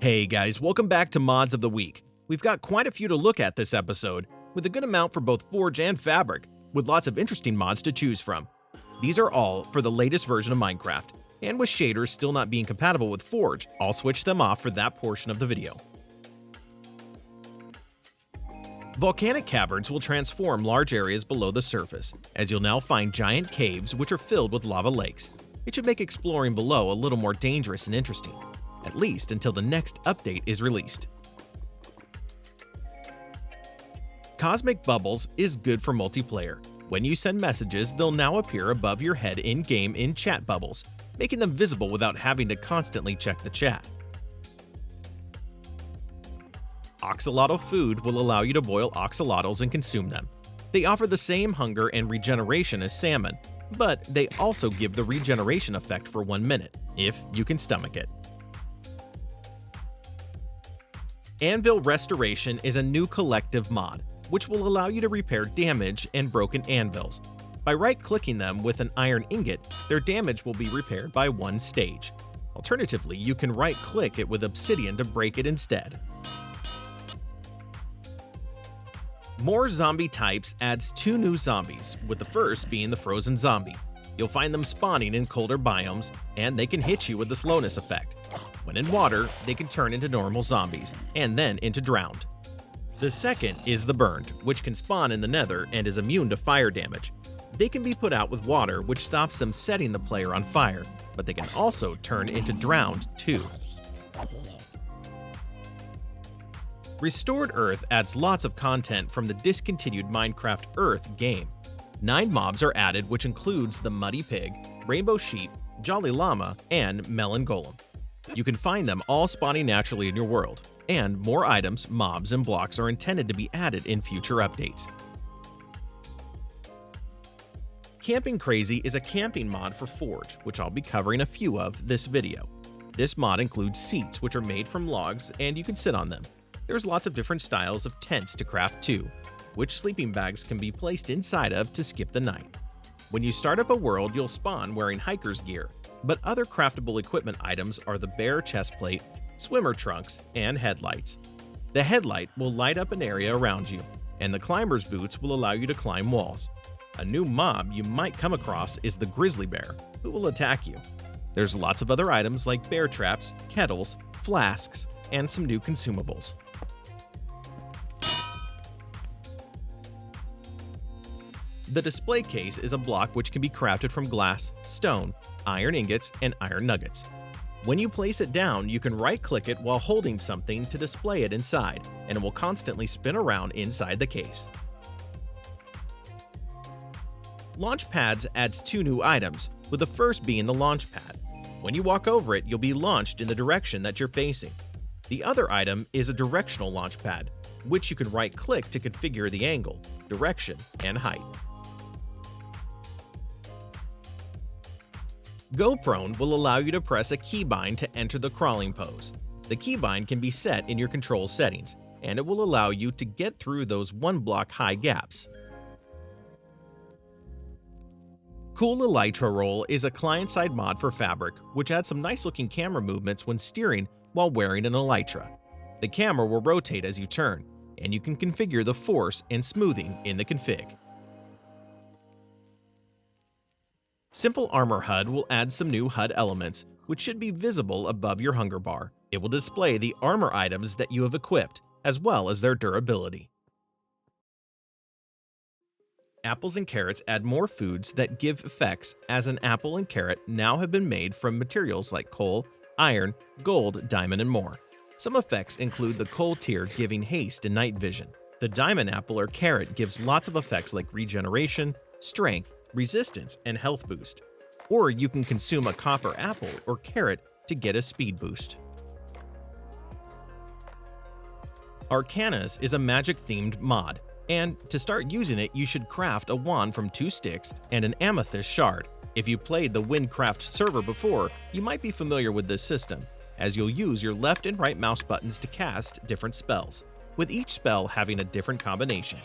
Hey guys, welcome back to Mods of the Week. We've got quite a few to look at this episode, with a good amount for both Forge and Fabric, with lots of interesting mods to choose from. These are all for the latest version of Minecraft, and with shaders still not being compatible with Forge, I'll switch them off for that portion of the video. Volcanic caverns will transform large areas below the surface, as you'll now find giant caves which are filled with lava lakes. It should make exploring below a little more dangerous and interesting, at least until the next update is released. Cosmic Bubbles is good for multiplayer. When you send messages, they'll now appear above your head in-game in chat bubbles, making them visible without having to constantly check the chat. Oxalotl food will allow you to boil oxalotls and consume them. They offer the same hunger and regeneration as salmon, but they also give the regeneration effect for 1 minute, if you can stomach it. Anvil Restoration is a new collective mod, which will allow you to repair damage and broken anvils. By right-clicking them with an iron ingot, their damage will be repaired by 1 stage. Alternatively, you can right-click it with obsidian to break it instead. More zombie types adds 2 new zombies, with the first being the frozen zombie. You'll find them spawning in colder biomes, and they can hit you with the slowness effect. When in water, they can turn into normal zombies, and then into drowned. The second is the burned, which can spawn in the nether and is immune to fire damage. They can be put out with water, which stops them setting the player on fire, but they can also turn into drowned too. Restored Earth adds lots of content from the discontinued Minecraft Earth game. 9 mobs are added, which includes the Muddy Pig, Rainbow Sheep, Jolly Llama, and Melon Golem. You can find them all spawning naturally in your world, and more items, mobs, and blocks are intended to be added in future updates. Camping Crazy is a camping mod for Forge, which I'll be covering a few of this video. This mod includes seats which are made from logs and you can sit on them. There's lots of different styles of tents to craft too, which sleeping bags can be placed inside of to skip the night. When you start up a world, you'll spawn wearing hiker's gear, but other craftable equipment items are the bear chestplate, swimmer trunks, and headlights. The headlight will light up an area around you, and the climber's boots will allow you to climb walls. A new mob you might come across is the grizzly bear, who will attack you. There's lots of other items like bear traps, kettles, flasks, and some new consumables. The display case is a block which can be crafted from glass, stone, iron ingots, and iron nuggets. When you place it down, you can right-click it while holding something to display it inside, and it will constantly spin around inside the case. Launch Pads adds 2 new items, with the first being the launch pad. When you walk over it, you'll be launched in the direction that you're facing. The other item is a directional launch pad, which you can right-click to configure the angle, direction, and height. Go Prone will allow you to press a keybind to enter the crawling pose. The keybind can be set in your control settings, and it will allow you to get through those 1-block high gaps. Cool Elytra Roll is a client-side mod for Fabric, which adds some nice-looking camera movements when steering while wearing an elytra. The camera will rotate as you turn, and you can configure the force and smoothing in the config. Simple Armor HUD will add some new HUD elements, which should be visible above your hunger bar. It will display the armor items that you have equipped, as well as their durability. Apples and carrots add more foods that give effects, as an apple and carrot now have been made from materials like coal, iron, gold, diamond, and more. Some effects include the coal tier giving haste and night vision. The diamond apple or carrot gives lots of effects like regeneration, strength, resistance, and health boost. Or you can consume a copper apple or carrot to get a speed boost. Arcanas is a magic-themed mod, and to start using it, you should craft a wand from 2 sticks and an amethyst shard. If you played the Windcraft server before, you might be familiar with this system, as you'll use your left and right mouse buttons to cast different spells, with each spell having a different combination.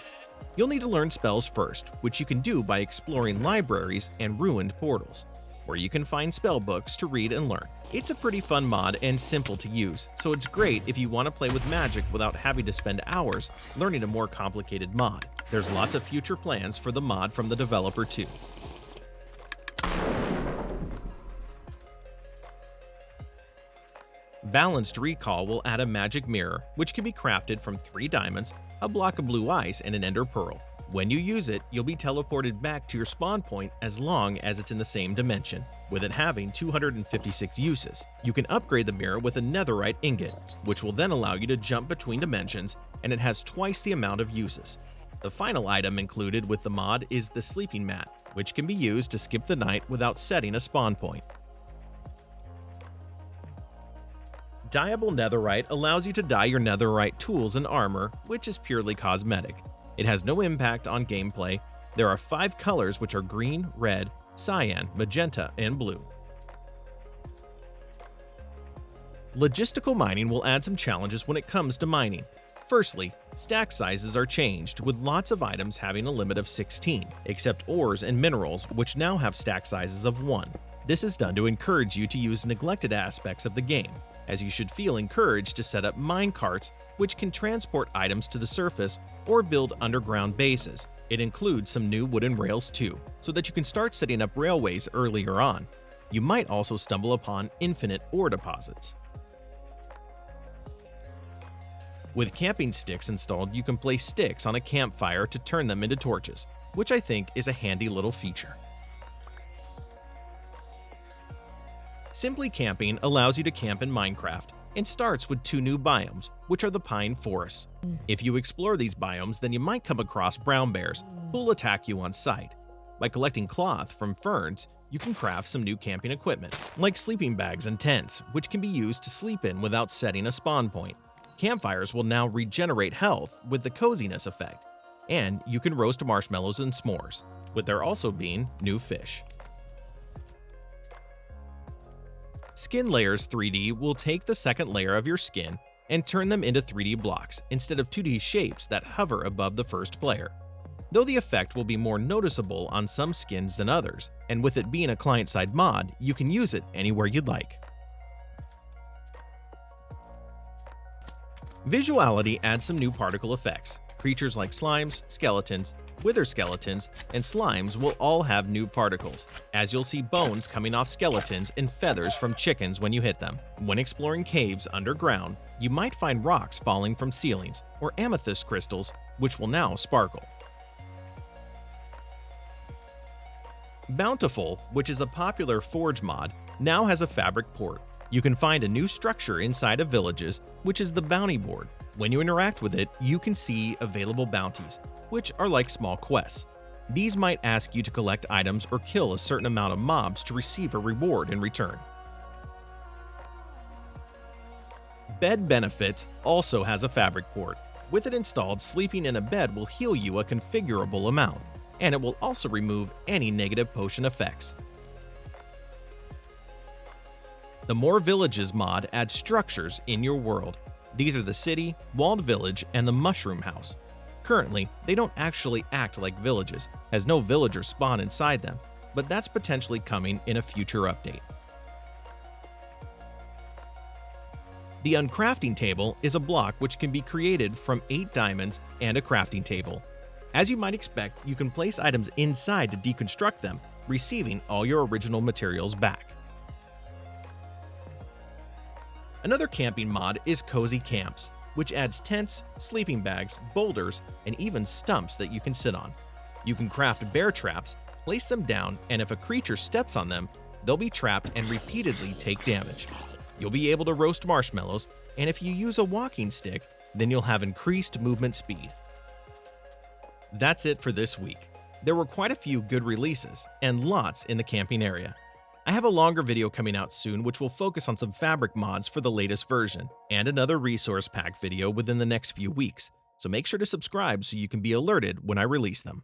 You'll need to learn spells first, which you can do by exploring libraries and ruined portals. where you can find spell books to read and learn. It's a pretty fun mod and simple to use, so it's great if you want to play with magic without having to spend hours learning a more complicated mod. There's lots of future plans for the mod from the developer too. Balanced Recall will add a magic mirror, which can be crafted from 3 diamonds, a block of blue ice, and an ender pearl. When you use it, you'll be teleported back to your spawn point as long as it's in the same dimension. With it having 256 uses, you can upgrade the mirror with a netherite ingot, which will then allow you to jump between dimensions, and it has twice the amount of uses. The final item included with the mod is the sleeping mat, which can be used to skip the night without setting a spawn point. Dyeable Netherite allows you to dye your netherite tools and armor, which is purely cosmetic. It has no impact on gameplay. There are 5 colors, which are green, red, cyan, magenta, and blue. Logistical mining will add some challenges when it comes to mining. Firstly, stack sizes are changed, with lots of items having a limit of 16, except ores and minerals, which now have stack sizes of 1. This is done to encourage you to use neglected aspects of the game, as you should feel encouraged to set up mine carts, which can transport items to the surface or build underground bases. It includes some new wooden rails too, so that you can start setting up railways earlier on. You might also stumble upon infinite ore deposits. With camping sticks installed, you can place sticks on a campfire to turn them into torches, which I think is a handy little feature. Simply Camping allows you to camp in Minecraft and starts with 2 new biomes, which are the pine forests. If you explore these biomes, then you might come across brown bears who will attack you on sight. By collecting cloth from ferns, you can craft some new camping equipment, like sleeping bags and tents, which can be used to sleep in without setting a spawn point. Campfires will now regenerate health with the coziness effect, and you can roast marshmallows and s'mores, with there also being new fish. Skin Layers 3D will take the second layer of your skin and turn them into 3D blocks instead of 2D shapes that hover above the first player. Though the effect will be more noticeable on some skins than others, and with it being a client-side mod, you can use it anywhere you'd like. Visuality adds some new particle effects. Creatures like slimes, skeletons, wither skeletons, and slimes will all have new particles, as you'll see bones coming off skeletons and feathers from chickens when you hit them. When exploring caves underground, you might find rocks falling from ceilings or amethyst crystals, which will now sparkle. Bountiful, which is a popular Forge mod, now has a fabric port. You can find a new structure inside of villages, which is the bounty board. When you interact with it, you can see available bounties, which are like small quests. These might ask you to collect items or kill a certain amount of mobs to receive a reward in return. Bed Benefits also has a fabric port. With it installed, sleeping in a bed will heal you a configurable amount, and it will also remove any negative potion effects. The More Villages mod adds structures in your world. These are the city, walled village, and the mushroom house. Currently, they don't actually act like villages, as no villagers spawn inside them, but that's potentially coming in a future update. The Uncrafting Table is a block which can be created from 8 diamonds and a crafting table. As you might expect, you can place items inside to deconstruct them, receiving all your original materials back. Another camping mod is Cozy Camps, which adds tents, sleeping bags, boulders, and even stumps that you can sit on. You can craft bear traps, place them down, and if a creature steps on them, they'll be trapped and repeatedly take damage. You'll be able to roast marshmallows, and if you use a walking stick, then you'll have increased movement speed. That's it for this week. There were quite a few good releases, and lots in the camping area. I have a longer video coming out soon which will focus on some fabric mods for the latest version, and another resource pack video within the next few weeks, so make sure to subscribe so you can be alerted when I release them.